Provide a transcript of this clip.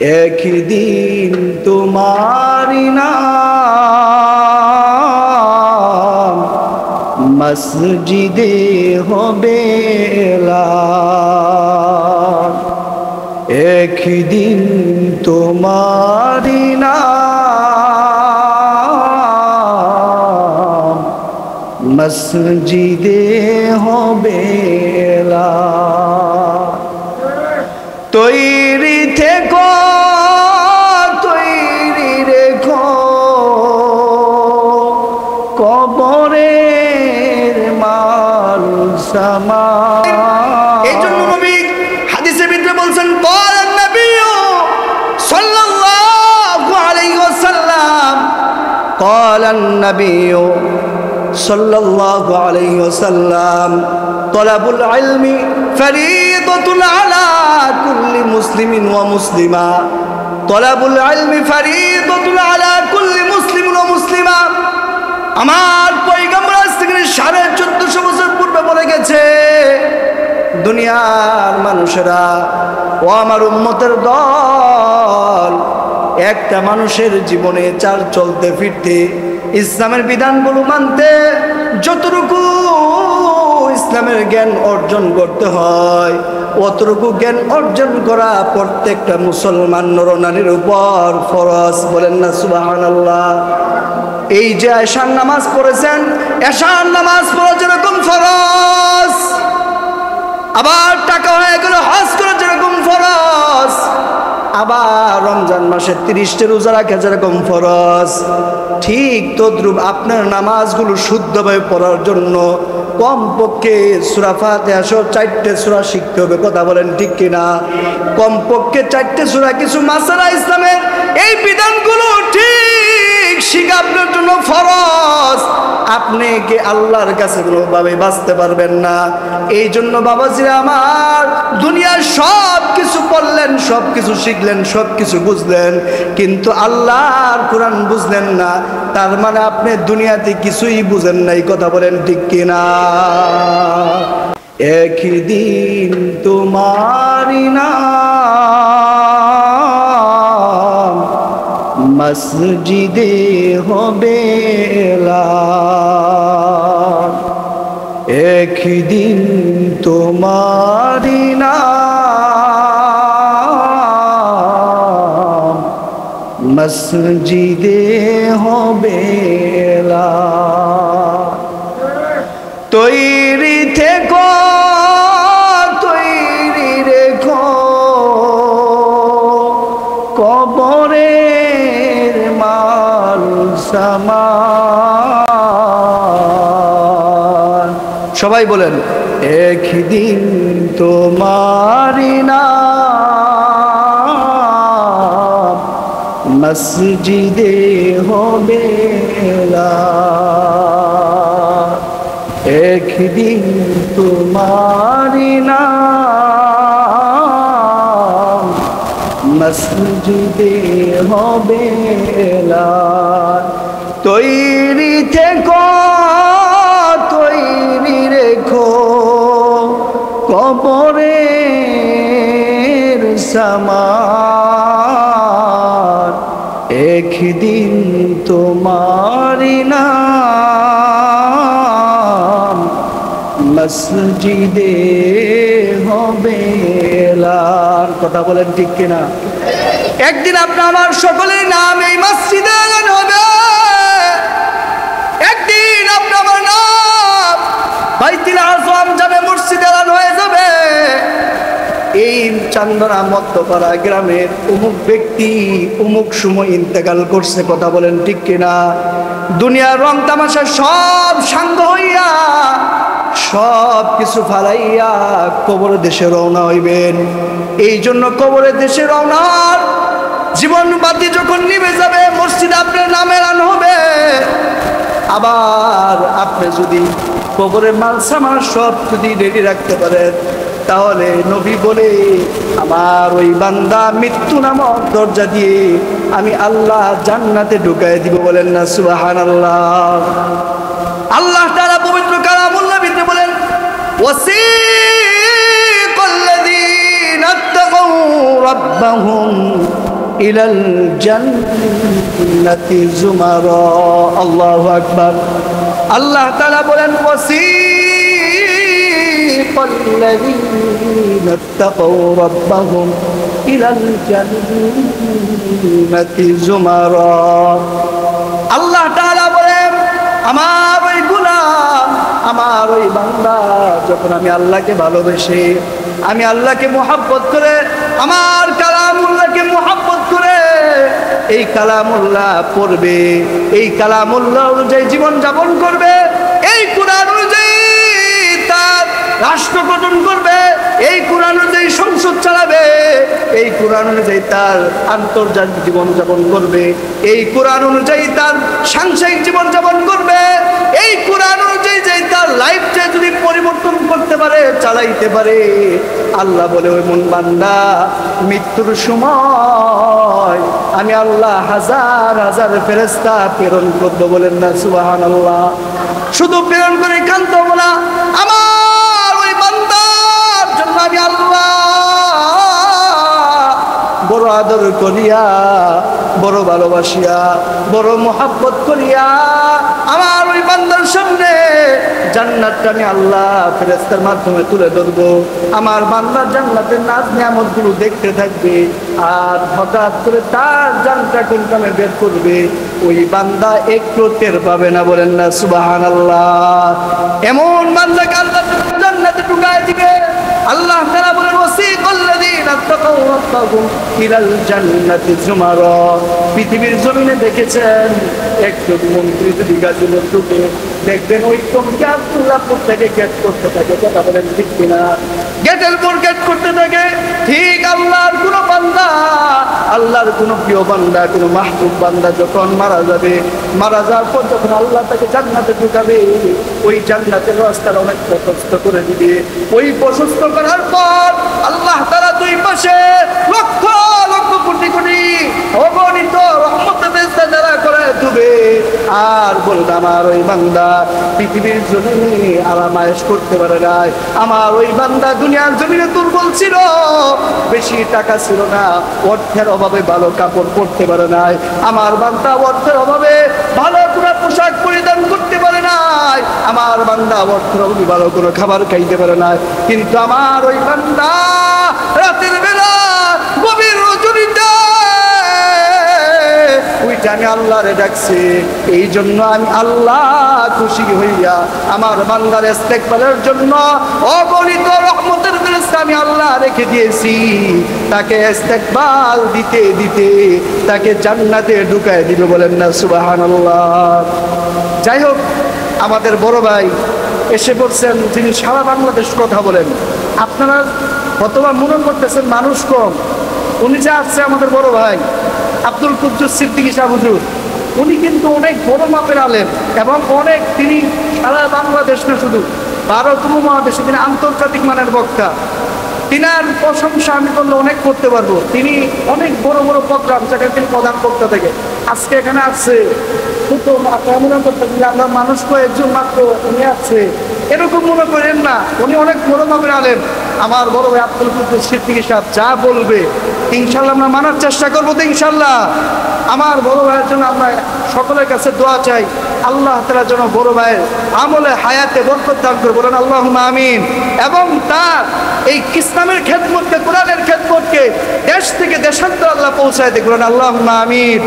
একদিন তোমারি নাম মসজিদে হবে এলান। একদিন তোমারি নাম মসজিদে হবে এলান। তৈরি থেকো তৈরি রেখো কবরের মাল সামান। এই জন্য নবী হাদিসের ভিতরে বলছেন বলেন নবী সাল্লাল্লাহু আলাইহি ওয়াসাল্লাম قال النبي صلى الله عليه وسلم طلب العلم فريضة على كل مسلم ومسلمة طلب العلم فريضة على كل مسلم ومسلمة। আমার পয়গম্বর আজ থেকে 1450 বছর পূর্বে বলে গেছে, দুনিয়ার মানুষেরা ও আমার উম্মতের দল, একটা মানুষের জীবনে চাল চলতে ফিরতে ইসলামের বিধানগুলো মানতে যতটুকু ইসলামের জ্ঞান অর্জন করতে হয় অতটুকু জ্ঞান অর্জন করা প্রত্যেকটা মুসলমান নরনারীর উপর ফরজ। বলেন না সুবহানাল্লাহ। এই যে এশার নামাজ পড়েছেন, এশার নামাজ পড়া যেরকম ফরজ, আবার টাকা হয়ে গেল হজ করা যেরকম ফরজ, আবার রমজান মাসে 30টা রোজা রাখা যেরকম ফরজ, ঠিক তদ্রূপ আপনার নামাজগুলো শুদ্ধভাবে পড়ার জন্য কমপক্ষে সূরা ফাতিহা সহ 4টে সূরা শিখতে হবে। কথা বলেন ঠিক কিনা? কমপক্ষে 4টে সূরা, কিছু মাসালা ইসলামের এই বিধানগুলো ঠিক শিখা আপনার জন্য ফরজ। আপনি কি আল্লাহর কাছে কোনোভাবে বাঁচতে পারবেন না। এই জন্য বাবাজিরা আমার, দুনিয়ার সব কিছু পড়লেন, সব কিছু শিখলেন, সব কিছু বুঝলেন, কিন্তু আল্লাহর কোরআন বুঝলেন না, তার মানে আপনি দুনিয়াতে কিছুই বুঝেন নাই। কথা বলেন ঠিক কিনা? একদিন তোমারি নাম মসজিদে হবে এলান। একদিন তোমারি নাম মসজিদে হবে এলান। তৈরি থেকো তৈরি রেখো কবরের মাল সামান। সবাই বলেন একদিন তোমারি নাম মসজিদে হবে এলান। একদিন তোমারি নাম মসজিদে হবে এলান। তৈরি থেকো তৈরি রেখো কবরের সামান। একদিন তোমারি নাম মসজিদে হবে এলান। কথা বলেন ঠিক কিনা? একদিন আপনার আমার সকলের নাম এই মসজিদে এলান হবে। একদিন আপনার আমার নাম বাইতুল আযম জামে মসজিদে এলান হয়ে যাবে। এই চান্দনা মধ্যপাড়া গ্রামের অমুক ব্যক্তি অমুক সময় ইন্তেকাল করছে। কথা বলেন ঠিক কিনা? দুনিয়ার রং তামাশা সব সাঙ্গ হইয়া সব কিছু ফালাইয়া কবরের দেশে রওনা হইবেন। এই জন্য কবরের দেশে রওনার জীবন বাতি যখন নিভে যাবে, মসজিদে আপনার নাম এলান হবে। আবার আপনি যদি কবরের মাল সামান সব যদি রেডি রাখতে পারেন, তাহলে নবী বলে আমার ওই বান্দা মৃত্যু নামক দরজা দিয়ে আমি আল্লাহ জান্নাতে ঢুকাই দিব। বলেন না সুবহানাল্লাহ। আল্লাহ তাআলা পবিত্র কালামুল্লাহ ভিতরে বলেন ওয়াসিকাল্লাযীনা ইত্তাকাউ রাব্বাহুম ইলাল জান্নাতি যুমারা। আল্লাহু আকবার। আল্লাহ তাআলা বলেন ওয়াসিকাল্লাযীনা ইত্তাকাউ রাব্বাহুম ইলাল জান্নাতি যুমারা। আল্লাহ তাআলা বলেন আমার ওই গোলাম, আমার ওই বান্দা যখন আমি আল্লাহকে ভালোবেসে, আমি আল্লাহকে মুহাব্বত করে, আমার কালামুল্লাহকে মুহাব্বত করে এই কালামুল্লাহ পড়বে, এই কালামুল্লাহ অনুযায়ী জীবন যাপন করবে, এই কোরআন অনুযায়ী তার রাষ্ট্র গঠন করবে, এই কোরআন অনুযায়ী সংসদ চালাবে, এই কোরআন অনুযায়ী তার আন্তর্জাতিক জীবন যাপন করবে, এই কোরআন অনুযায়ী তার সাংসারিক জীবন যাপন করবে, এই কোরআন অনুযায়ী যে তার লাইফটা যদি পরিবর্তন করতে পারে, চালাইতে পারে, আল্লাহ বলে ওই মন বান্দা মৃত্যুর সময় আমি আল্লাহ হাজার হাজার ফেরেশতা প্রেরণ করবো। বলেন না সুবহানাল্লাহ। শুধু প্রেরণ করে কান্ত বলা, আমার ওই বান্দার জন্য আমি আল্লাহ বড় আদর করিয়া, বড় ভালোবাসিয়া, বড় মোহাব্বত করিয়া আমার ওই বান্দার সামনে জান্নাতটা আমি আল্লাহ ফেরেশতার মাধ্যমে তুলে ধরবো। আমার বান্দার জান্নাতের নাজ নিয়ামতগুলো দেখতে থাকবে, আর হঠাৎ করে তার জানটা কোনখানে বের করবে ওই বান্দা একটু টের পাবে না। বলেন না সুবহানাল্লাহ। এমন বান্দাকে আল্লাহ জান্নাতে ঢুকায় দিবে। আল্লাহ তাআলা বলেন ওয়াসিকাল্লাযীনা ইত্তাকাউ রাব্বাহুম ইলাল জান্নাতি যুমারা। পৃথিবীর জমিনে দেখেছেন একজন মন্ত্রী যদি গাজীপুর ঢুকে, দেখবেন ওই টঙ্কি আব্দুল্লাহপুর থেকে গেট করতে থাকে। কথা বলেন ঠিক কিনা? গেটের পর গেট করতে থাকে। ঠিক আল্লাহর কোন বান্দা, আল্লাহর কোন প্রিয় বান্দা, কোন মাহবুব বান্দা যখন মারা যাবে, মারা যাওয়ার পর যখন আল্লাহ তাকে জান্নাতে ঢুকাবে, ওই জান্নাতের রাস্তাটা অনেক প্রশস্ত করে দিবে। ওই প্রশস্ত করার পর আল্লাহ তাআলা দুই পাশে লক্ষ লক্ষ কোটি কোটি অগণিত রহমতের ফেরেশতা দ্বারা করে দিবে। আর বলবে আমার ওই বান্দা পৃথিবীর জমিনে আরামায়েশ করতে পারে নাই, আমার ওই বান্দা দুনিয়ার জমিনে দুর্বল ছিল, বেশি টাকা ছিল না, অর্থের অভাবে ভালো কাপড় পরতে পারে নাই, আমার বান্দা অর্থের অভাবে ভালো কোনো পোশাক পরিধান করতে পারে নাই, আমার বান্দা অর্থের অভাবে ভালো কোনো খাবার খাইতে পারে নাই, কিন্তু আমার ওই বান্দা রাতের বেলা গভীর রজনীতে ওইটা আমি আল্লাহরে ডাকছি। এই জন্য আমি আল্লাহ খুশি হইয়া আমার বান্দার ইস্তেকবালের জন্য অগণিত রহমতের ফেরেশতা আমি আল্লাহ রেখে দিয়েছি। তাকে ইস্তেকবাল দিতে দিতে তাকে জান্নাতে ঢুকায় দিবে। বলেন না সুবহানাল্লাহ। যাই হোক, আমাদের বড় ভাই এসে পড়ছেন, যিনি সারা বাংলাদেশ কথা বলেন। আপনারা কতবা মনে করতেছেন মানুষ কম, উনি যে আসছে আমাদের বড় ভাই আব্দুল কুদ্দুস সিদ্দিকী সাহেব হুজুর, উনি কিন্তু অনেক বড় মাপের আলেম এবং অনেক, তিনি সারা বাংলাদেশ না শুধু ভারত উপমহাদেশে তিনি আন্তর্জাতিক মানের বক্তা। তিনার প্রশংসা আমি করলে অনেক করতে পারবো। তিনি অনেক বড় বড় প্রোগ্রাম যেখানে তিনি প্রধান বক্তা থেকে আজকে এখানে আসছে, শুধু মনে করতেছেন আমরা মানুষ কয়েকজন মাত্র উনি আসছে, এরকম মনে করেন না। উনি অনেক বড় মাপের আলেম। আমার বড় ভাই আব্দুল কুদ্দুস সিদ্দিকী সাহেব যা বলবে ইনশাল্লাহ আমরা মানার চেষ্টা করবো তো ইনশাল্লাহ। আমার বড় ভাইয়ের জন্য আমরা সকলের কাছে দোয়া চাই, আল্লাহ তাআলা যেন বড় ভাইয়ের আমলে হায়াতে বরকত দান করে। বলেন আল্লাহুম্মা আমিন। এবং তার এই ইসলামের খেদমতকে, কোরআনের খেদমতকে দেশ থেকে দেশান্তর আল্লাহ পৌঁছায় দেয়। বলেন আল্লাহুম্মা আমিন।